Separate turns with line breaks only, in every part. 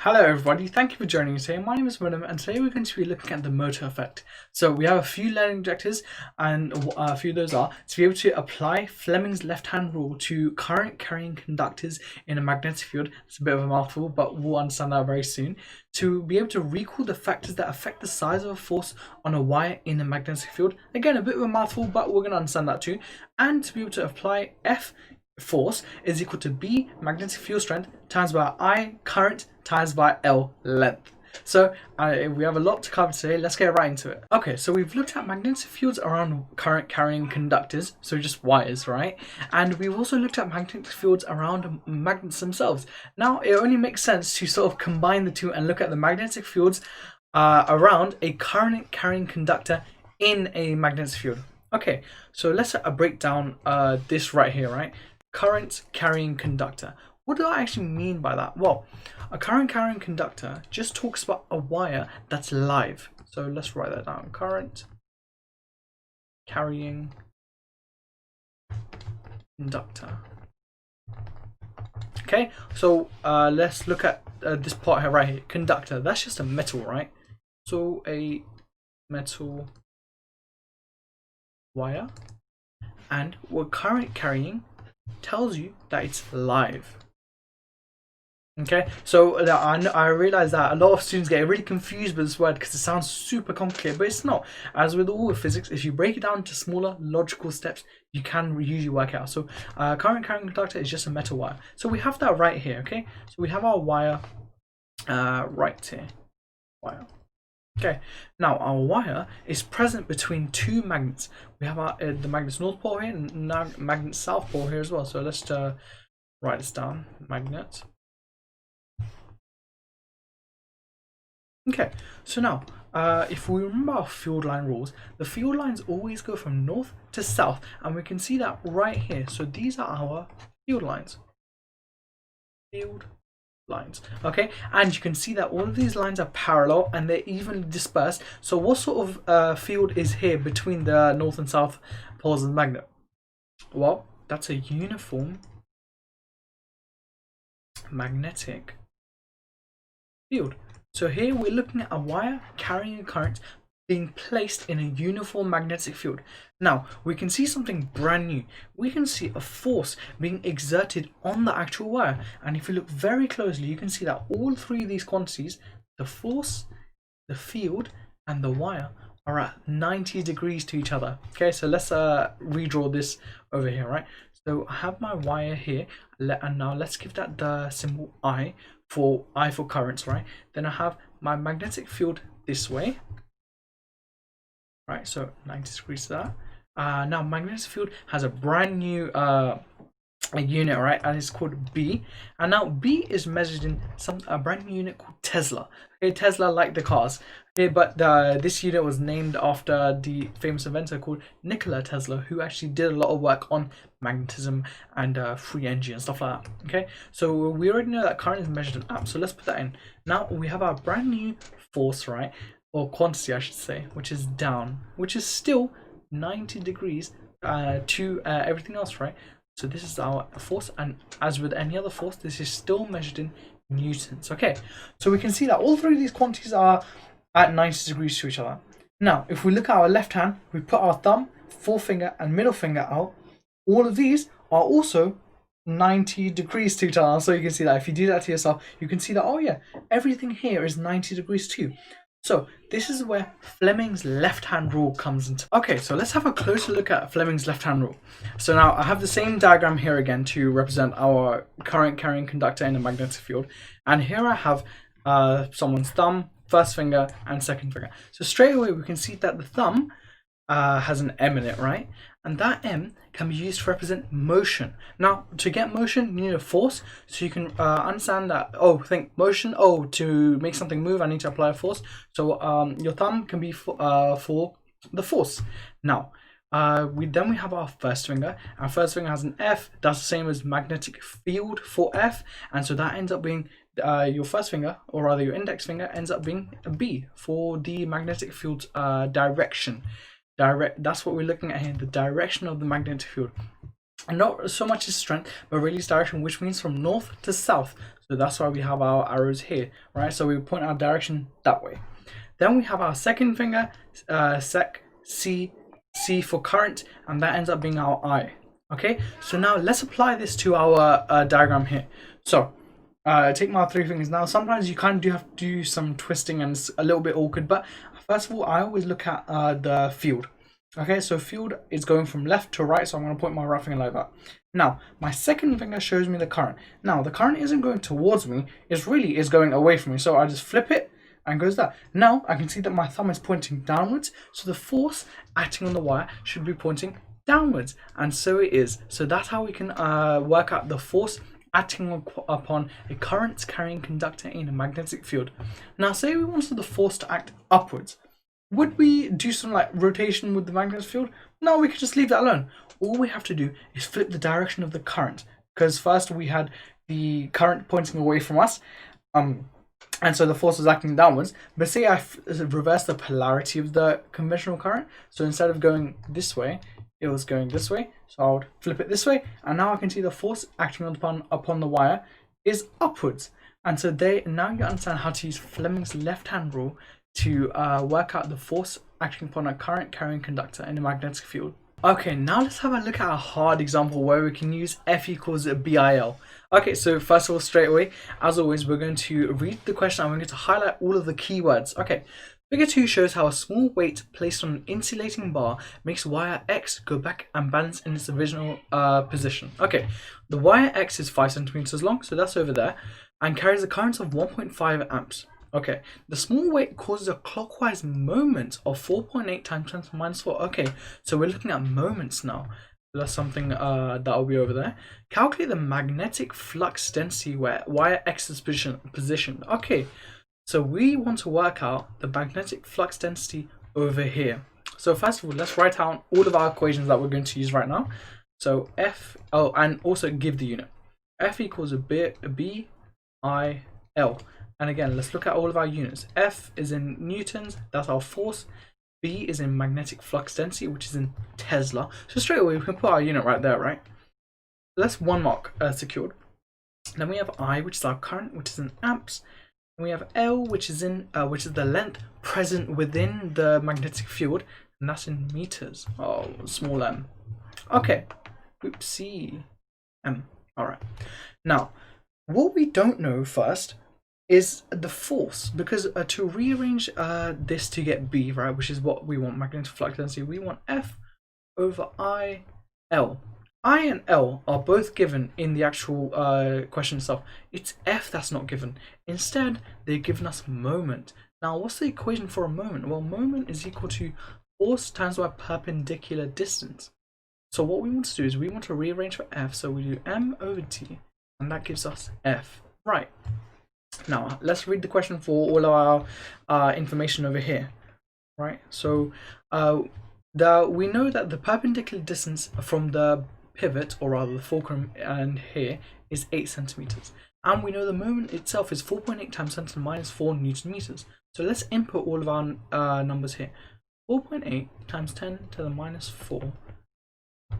Hello everybody, thank you for joining us today. My name is Willem and today we're going to be looking at the motor effect. So we have a few learning objectives and a few of those are to be able to apply Fleming's left-hand rule to current carrying conductors in a magnetic field. It's a bit of a mouthful but we'll understand that very soon. To be able to recall the factors that affect the size of a force on a wire in a magnetic field. Again, a bit of a mouthful but we're going to understand that too. And to be able to apply F force is equal to B magnetic field strength times by I current times by L length. So we have a lot to cover today. Let's get right into it. Okay, so we've looked at magnetic fields around current carrying conductors, so just wires, right? And we've also looked at magnetic fields around magnets themselves. Now it only makes sense to sort of combine the two and look at the magnetic fields around a current carrying conductor in a magnetic field. Okay, so let's break down this right here, right? Current carrying conductor. What do I actually mean by that? Well, a current carrying conductor just talks about a wire that's live. So let's write that down. Current carrying conductor. Okay, so let's look at this part here, right here. Conductor. That's just a metal, right? So a metal wire, and what current carrying tells you that it's live. Okay, so I realize that a lot of students get really confused with this word because it sounds super complicated, but it's not. As with all of physics, if you break it down to smaller logical steps, you can usually work it out. So current carrying conductor is just a metal wire. So we have that right here, okay? So we have our wire right here, wire. Okay, now our wire is present between two magnets. We have our, the magnet's north pole here and magnet's south pole here as well. So let's write this down, magnet. Okay, so now if we remember our field line rules, the field lines always go from north to south, and we can see that right here. So these are our field lines. Field lines, okay, and you can see that all of these lines are parallel and they're evenly dispersed. So what sort of field is here between the north and south poles of the magnet? Well, that's a uniform magnetic field. So here we're looking at a wire carrying a current being placed in a uniform magnetic field. Now we can see something brand new. We can see a force being exerted on the actual wire, and if you look very closely you can see that all three of these quantities, the force, the field and the wire, are at 90 degrees to each other. Okay, so let's redraw this over here, right? So I have my wire here, and now let's give that the symbol I for currents, right? Then I have my magnetic field this way, right? So 90 degrees to that. Now magnetic field has a brand new a unit, right? And it's called B. And now B is measured in a brand new unit called Tesla. Okay, Tesla like the cars. Okay, but this unit was named after the famous inventor called Nikola Tesla, who actually did a lot of work on magnetism and free energy and stuff like that. Okay, so we already know that current is measured in amps, so let's put that in. Now we have our brand new force, right? Or quantity I should say, which is down, which is still 90 degrees to everything else, right? So this is our force, and as with any other force, this is still measured in newtons. Okay, so we can see that all three of these quantities are at 90 degrees to each other. Now if we look at our left hand, we put our thumb, forefinger and middle finger out. All of these are also 90 degrees to each other. So you can see that if you do that to yourself, you can see that, oh yeah, everything here is 90 degrees too. So this is where Fleming's left-hand rule comes into. Okay, so let's have a closer look at Fleming's left-hand rule. So now I have the same diagram here again to represent our current carrying conductor in a magnetic field. And here I have someone's thumb, first finger and second finger. So straight away we can see that the thumb has an M in it, right? And that M can be used to represent motion. Now to get motion you need a force, so you can understand that, oh, think motion, oh, to make something move I need to apply a force. So your thumb can be for the force. Now we have our first finger. Our first finger has an F. That's the same as magnetic field for F, and so that ends up being your first finger, or rather your index finger, ends up being a B for the magnetic field's direction. That's what we're looking at here, the direction of the magnetic field. and not so much its strength, but really its direction, which means from north to south. So that's why we have our arrows here, right? So we point our direction that way. Then we have our second finger, sec, C for current, and that ends up being our I. Okay, so now let's apply this to our diagram here. So take my three fingers. Now sometimes you kind of do have to do some twisting and it's a little bit awkward, but first of all, I always look at the field. Okay, so field is going from left to right, so I'm going to point my right finger like that. Now, my second finger shows me the current. Now, the current isn't going towards me, it's really is going away from me. So I just flip it and goes that. Now, I can see that my thumb is pointing downwards, so the force acting on the wire should be pointing downwards, and so it is. So that's how we can work out the force acting upon a current carrying conductor in a magnetic field. Now, say we wanted the force to act upwards. Would we do some like rotation with the magnetic field? No, we could just leave that alone. All we have to do is flip the direction of the current, because first we had the current pointing away from us, and so the force was acting downwards. But say I reverse the polarity of the conventional current, so instead of going this way, it was going this way. So I would flip it this way, and now I can see the force acting upon the wire is upwards. And so now you understand how to use Fleming's left-hand rule to work out the force acting upon a current carrying conductor in a magnetic field. Okay, now let's have a look at a hard example where we can use F equals BIL. Okay, so first of all, straight away, as always, we're going to read the question and we're going to highlight all of the keywords. Okay, figure 2 shows how a small weight placed on an insulating bar makes wire X go back and balance in its original position. Okay, the wire X is 5 centimeters long, so that's over there, and carries a current of 1.5 amps. Okay, the small weight causes a clockwise moment of 4.8 times 10 to the minus 4. Okay, so we're looking at moments now. That's something that'll be over there. Calculate the magnetic flux density where wire X is positioned. Okay, so we want to work out the magnetic flux density over here. So first of all, let's write out all of our equations that we're going to use right now. So F, and also give the unit. F equals a B, I, L. And again, let's look at all of our units. F is in newtons, that's our force. B is in magnetic flux density, which is in Tesla. So straight away, we can put our unit right there, right? That's 1 mark secured. Then we have I, which is our current, which is in amps. And we have L, which is the length present within the magnetic field, and that's in meters. Oh, small m. Okay. Oopsie. M. All right. Now, what we don't know first is the force, because to rearrange this to get B, right, which is what we want, magnetic flux density, we want F over I, L. I and L are both given in the actual question itself. It's F that's not given. Instead, they've given us moment. Now, what's the equation for a moment? Well, moment is equal to force times by perpendicular distance. So what we want to do is we want to rearrange for F, so we do M over T, and that gives us F. Right. Now, let's read the question for all of our information over here, right? So we know that the perpendicular distance from the pivot, or rather the fulcrum, and here is 8 centimeters. And we know the moment itself is 4.8 times 10 to the minus 4 Newton meters. So let's input all of our numbers here. 4.8 times 10 to the minus 4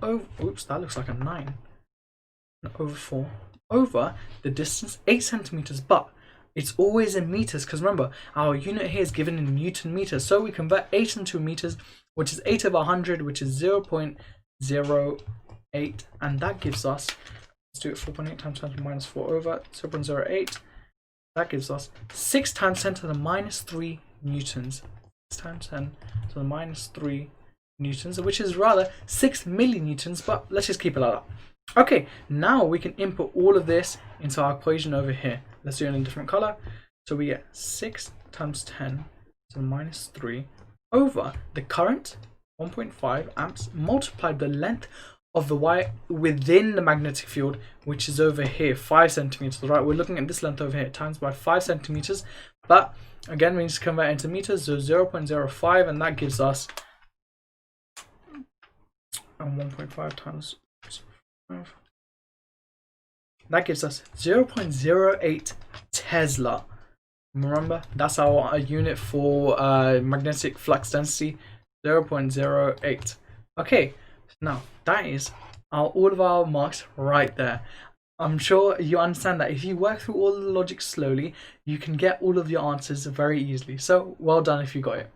over, oops, that looks like a 9, over 4, over the distance 8 centimeters, but it's always in meters, because remember, our unit here is given in Newton meters. So we convert 8 into meters, which is 8 over 100, which is 0.08. And that gives us, let's do it, 4.8 times 10 to the minus 4 over 0.08. That gives us 6 times 10 to the minus 3 newtons. 6 times 10 to the minus 3 newtons, which is rather 6 millinewtons, but let's just keep it like that. Okay, now we can input all of this into our equation over here. Let's do it in a different color. So we get 6 times 10 to the minus 3 over the current, 1.5 amps, multiplied the length of the wire within the magnetic field, which is over here, 5 centimeters, right? We're looking at this length over here, times by 5 centimeters. But again, we need to convert it into meters, so 0.05, and that gives us 1.5 times 5. That gives us 0.08 Tesla. Remember, that's our unit for magnetic flux density, 0.08. Okay, now that is all of our marks right there. I'm sure you understand that if you work through all the logic slowly, you can get all of your answers very easily. So well done if you got it.